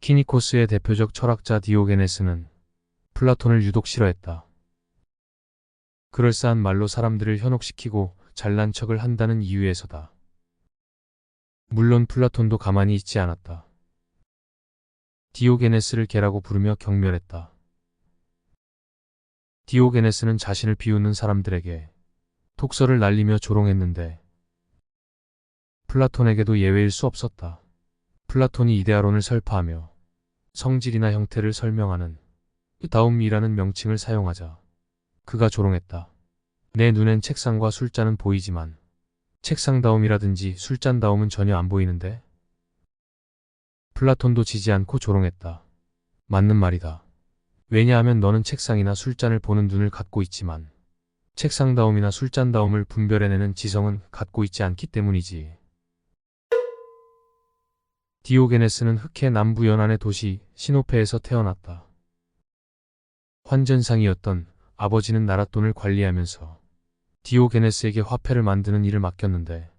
키니코스의 대표적 철학자 디오게네스는 플라톤을 유독 싫어했다. 그럴싸한 말로 사람들을 현혹시키고 잘난 척을 한다는 이유에서다. 물론 플라톤도 가만히 있지 않았다. 디오게네스를 개라고 부르며 경멸했다. 디오게네스는 자신을 비웃는 사람들에게 독설을 날리며 조롱했는데 플라톤에게도 예외일 수 없었다. 플라톤이 이데아론을 설파하며 성질이나 형태를 설명하는 다움이라는 명칭을 사용하자 그가 조롱했다. 내 눈엔 책상과 술잔은 보이지만 책상다움이라든지 술잔다움은 전혀 안 보이는데? 플라톤도 지지 않고 조롱했다. 맞는 말이다. 왜냐하면 너는 책상이나 술잔을 보는 눈을 갖고 있지만 책상다움이나 술잔다움을 분별해내는 지성은 갖고 있지 않기 때문이지. 디오게네스는 흑해 남부 연안의 도시 시노페에서 태어났다. 환전상이었던 아버지는 나랏돈을 관리하면서 디오게네스에게 화폐를 만드는 일을 맡겼는데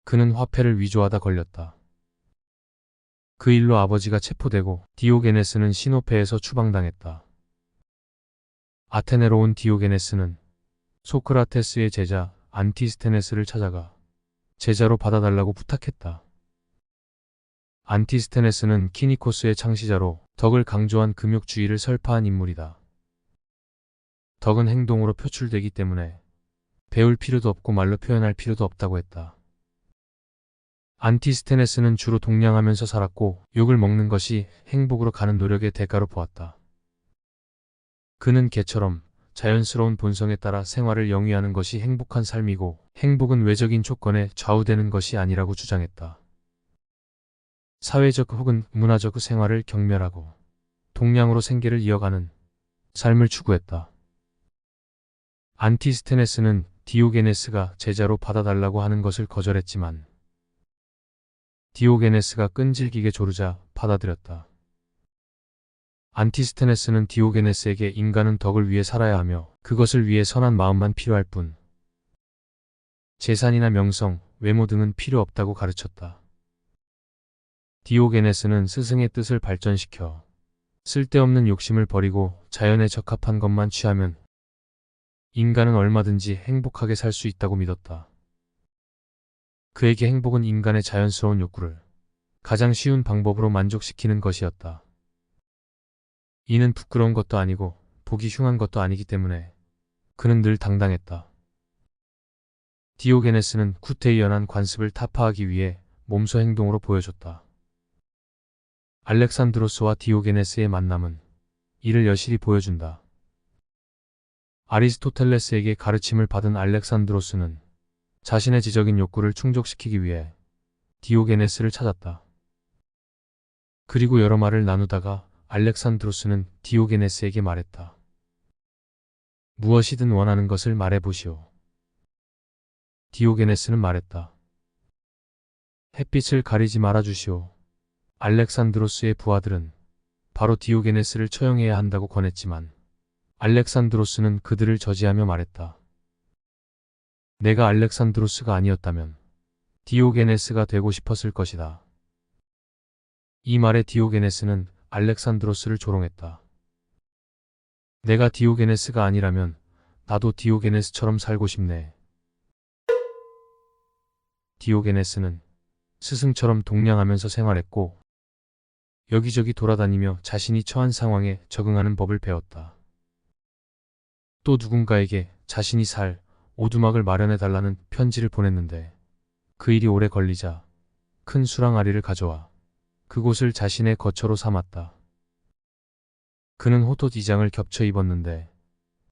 그는 화폐를 위조하다 걸렸다. 그 일로 아버지가 체포되고 디오게네스는 시노페에서 추방당했다. 아테네로 온 디오게네스는 소크라테스의 제자 안티스테네스를 찾아가 제자로 받아달라고 부탁했다. 안티스테네스는 키니코스의 창시자로 덕을 강조한 금욕주의를 설파한 인물이다. 덕은 행동으로 표출되기 때문에 배울 필요도 없고 말로 표현할 필요도 없다고 했다. 안티스테네스는 주로 동냥하면서 살았고 욕을 먹는 것이 행복으로 가는 노력의 대가로 보았다. 그는 개처럼 자연스러운 본성에 따라 생활을 영위하는 것이 행복한 삶이고 행복은 외적인 조건에 좌우되는 것이 아니라고 주장했다. 사회적 혹은 문화적 생활을 경멸하고 동량으로 생계를 이어가는 삶을 추구했다. 안티스테네스는 디오게네스가 제자로 받아달라고 하는 것을 거절했지만 디오게네스가 끈질기게 조르자 받아들였다. 안티스테네스는 디오게네스에게 인간은 덕을 위해 살아야 하며 그것을 위해 선한 마음만 필요할 뿐 재산이나 명성, 외모 등은 필요 없다고 가르쳤다. 디오게네스는 스승의 뜻을 발전시켜 쓸데없는 욕심을 버리고 자연에 적합한 것만 취하면 인간은 얼마든지 행복하게 살 수 있다고 믿었다. 그에게 행복은 인간의 자연스러운 욕구를 가장 쉬운 방법으로 만족시키는 것이었다. 이는 부끄러운 것도 아니고 보기 흉한 것도 아니기 때문에 그는 늘 당당했다. 디오게네스는 구태의 연한 관습을 타파하기 위해 몸소 행동으로 보여줬다. 알렉산드로스와 디오게네스의 만남은 이를 여실히 보여준다. 아리스토텔레스에게 가르침을 받은 알렉산드로스는 자신의 지적인 욕구를 충족시키기 위해 디오게네스를 찾았다. 그리고 여러 말을 나누다가 알렉산드로스는 디오게네스에게 말했다. 무엇이든 원하는 것을 말해보시오. 디오게네스는 말했다. 햇빛을 가리지 말아주시오. 알렉산드로스의 부하들은 바로 디오게네스를 처형해야 한다고 권했지만 알렉산드로스는 그들을 저지하며 말했다. 내가 알렉산드로스가 아니었다면 디오게네스가 되고 싶었을 것이다. 이 말에 디오게네스는 알렉산드로스를 조롱했다. 내가 디오게네스가 아니라면 나도 디오게네스처럼 살고 싶네. 디오게네스는 스승처럼 동냥하면서 생활했고 여기저기 돌아다니며 자신이 처한 상황에 적응하는 법을 배웠다. 또 누군가에게 자신이 살 오두막을 마련해달라는 편지를 보냈는데 그 일이 오래 걸리자 큰 수랑아리를 가져와 그곳을 자신의 거처로 삼았다. 그는 호토 이장을 겹쳐 입었는데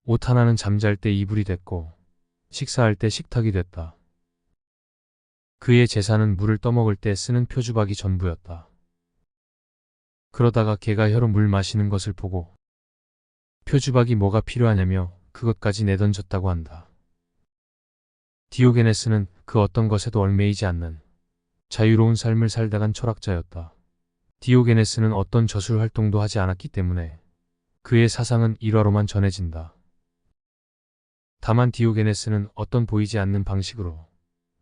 옷 하나는 잠잘 때 이불이 됐고 식사할 때 식탁이 됐다. 그의 재산은 물을 떠먹을 때 쓰는 표주박이 전부였다. 그러다가 개가 혀로 물 마시는 것을 보고 표주박이 뭐가 필요하냐며 그것까지 내던졌다고 한다. 디오게네스는 그 어떤 것에도 얽매이지 않는 자유로운 삶을 살다간 철학자였다. 디오게네스는 어떤 저술 활동도 하지 않았기 때문에 그의 사상은 일화로만 전해진다. 다만 디오게네스는 어떤 보이지 않는 방식으로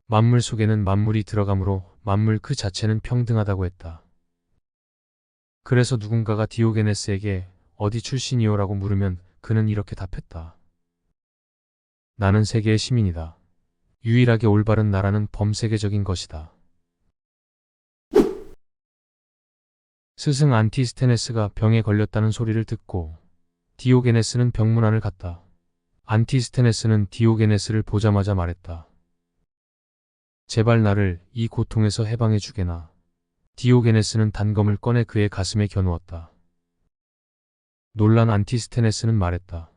만물 속에는 만물이 들어가므로 만물 그 자체는 평등하다고 했다. 그래서 누군가가 디오게네스에게 어디 출신이요라고 물으면 그는 이렇게 답했다. 나는 세계의 시민이다. 유일하게 올바른 나라는 범세계적인 것이다. 스승 안티스테네스가 병에 걸렸다는 소리를 듣고 디오게네스는 병문안을 갔다. 안티스테네스는 디오게네스를 보자마자 말했다. 제발 나를 이 고통에서 해방해 주게나. 디오게네스는 단검을 꺼내 그의 가슴에 겨누었다. 놀란 안티스테네스는 말했다.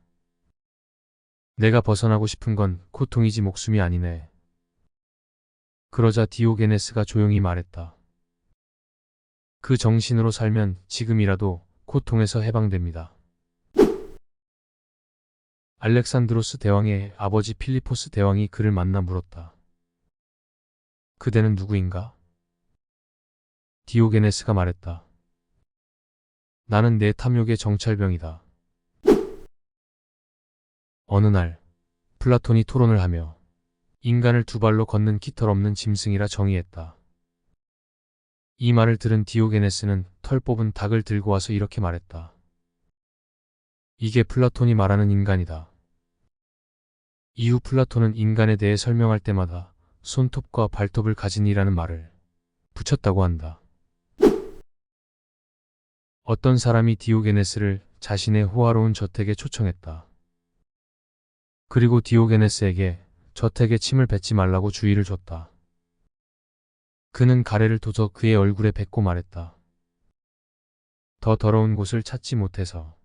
내가 벗어나고 싶은 건 고통이지 목숨이 아니네. 그러자 디오게네스가 조용히 말했다. 그 정신으로 살면 지금이라도 고통에서 해방됩니다. 알렉산드로스 대왕의 아버지 필리포스 대왕이 그를 만나 물었다. 그대는 누구인가? 디오게네스가 말했다. 나는 내 탐욕의 정찰병이다. 어느 날 플라톤이 토론을 하며 인간을 두 발로 걷는 깃털 없는 짐승이라 정의했다. 이 말을 들은 디오게네스는 털 뽑은 닭을 들고 와서 이렇게 말했다. 이게 플라톤이 말하는 인간이다. 이후 플라톤은 인간에 대해 설명할 때마다 손톱과 발톱을 가진 이라는 말을 붙였다고 한다. 어떤 사람이 디오게네스를 자신의 호화로운 저택에 초청했다. 그리고 디오게네스에게 저택에 침을 뱉지 말라고 주의를 줬다. 그는 가래를 둬서 그의 얼굴에 뱉고 말했다. 더 더러운 곳을 찾지 못해서.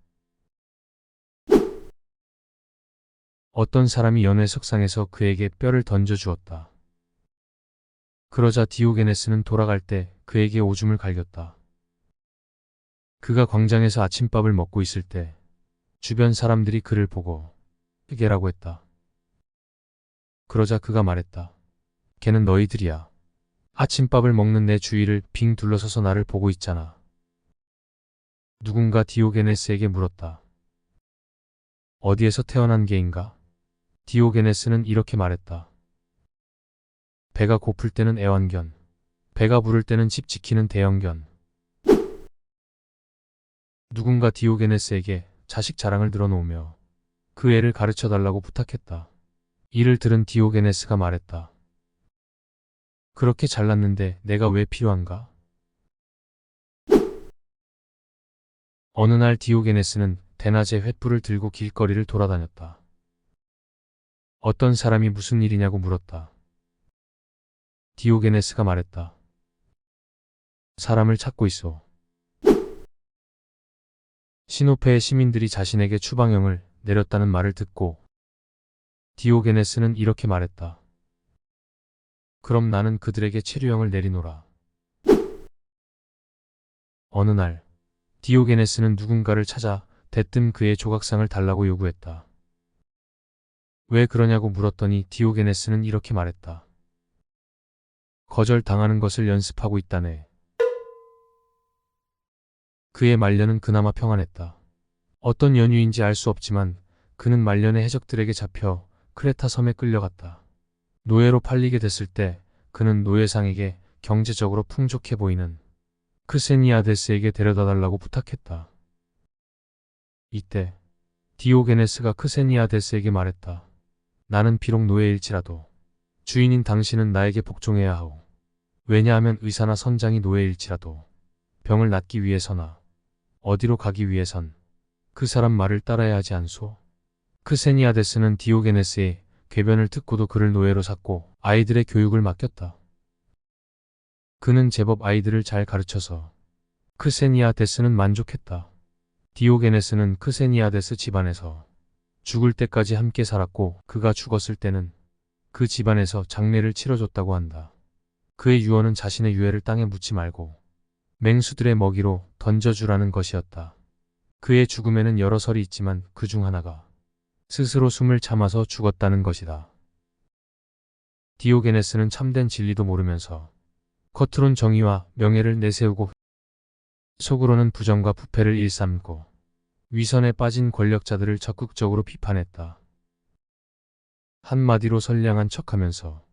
어떤 사람이 연회 석상에서 그에게 뼈를 던져 주었다. 그러자 디오게네스는 돌아갈 때 그에게 오줌을 갈겼다. 그가 광장에서 아침밥을 먹고 있을 때 주변 사람들이 그를 보고 흑개라고 했다. 그러자 그가 말했다. 걔는 너희들이야. 아침밥을 먹는 내 주위를 빙 둘러서서 나를 보고 있잖아. 누군가 디오게네스에게 물었다. 어디에서 태어난 개인가? 디오게네스는 이렇게 말했다. 배가 고플 때는 애완견, 배가 부를 때는 집 지키는 대형견. 누군가 디오게네스에게 자식 자랑을 늘어놓으며 그 애를 가르쳐달라고 부탁했다. 이를 들은 디오게네스가 말했다. 그렇게 잘났는데 내가 왜 필요한가? 어느 날 디오게네스는 대낮에 횃불을 들고 길거리를 돌아다녔다. 어떤 사람이 무슨 일이냐고 물었다. 디오게네스가 말했다. 사람을 찾고 있어. 시노페의 시민들이 자신에게 추방형을 내렸다는 말을 듣고 디오게네스는 이렇게 말했다. 그럼 나는 그들에게 체류형을 내리노라. 어느 날 디오게네스는 누군가를 찾아 대뜸 그의 조각상을 달라고 요구했다. 왜 그러냐고 물었더니 디오게네스는 이렇게 말했다. 거절당하는 것을 연습하고 있다네. 그의 말년은 그나마 평안했다. 어떤 연유인지 알 수 없지만 그는 말년의 해적들에게 잡혀 크레타 섬에 끌려갔다. 노예로 팔리게 됐을 때 그는 노예상에게 경제적으로 풍족해 보이는 크세니아데스에게 데려다 달라고 부탁했다. 이때 디오게네스가 크세니아데스에게 말했다. 나는 비록 노예일지라도 주인인 당신은 나에게 복종해야 하오. 왜냐하면 의사나 선장이 노예일지라도 병을 낫기 위해서나 어디로 가기 위해선 그 사람 말을 따라야 하지 않소? 크세니아데스는 디오게네스의 궤변을 듣고도 그를 노예로 삼고 아이들의 교육을 맡겼다. 그는 제법 아이들을 잘 가르쳐서 크세니아데스는 만족했다. 디오게네스는 크세니아데스 집안에서 죽을 때까지 함께 살았고 그가 죽었을 때는 그 집안에서 장례를 치러줬다고 한다. 그의 유언은 자신의 유해를 땅에 묻지 말고 맹수들의 먹이로 던져주라는 것이었다. 그의 죽음에는 여러 설이 있지만 그 중 하나가 스스로 숨을 참아서 죽었다는 것이다. 디오게네스는 참된 진리도 모르면서 겉으론 정의와 명예를 내세우고 속으로는 부정과 부패를 일삼고 위선에 빠진 권력자들을 적극적으로 비판했다. 한마디로 선량한 척하면서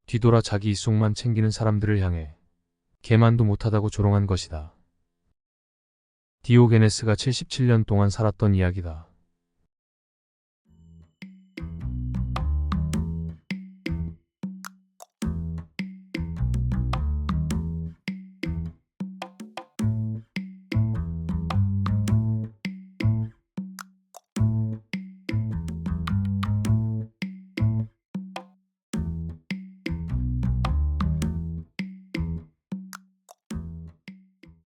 뒤돌아 자기 이속만 챙기는 사람들을 향해 개만도 못하다고 조롱한 것이다. 디오게네스가 77년 동안 살았던 이야기다.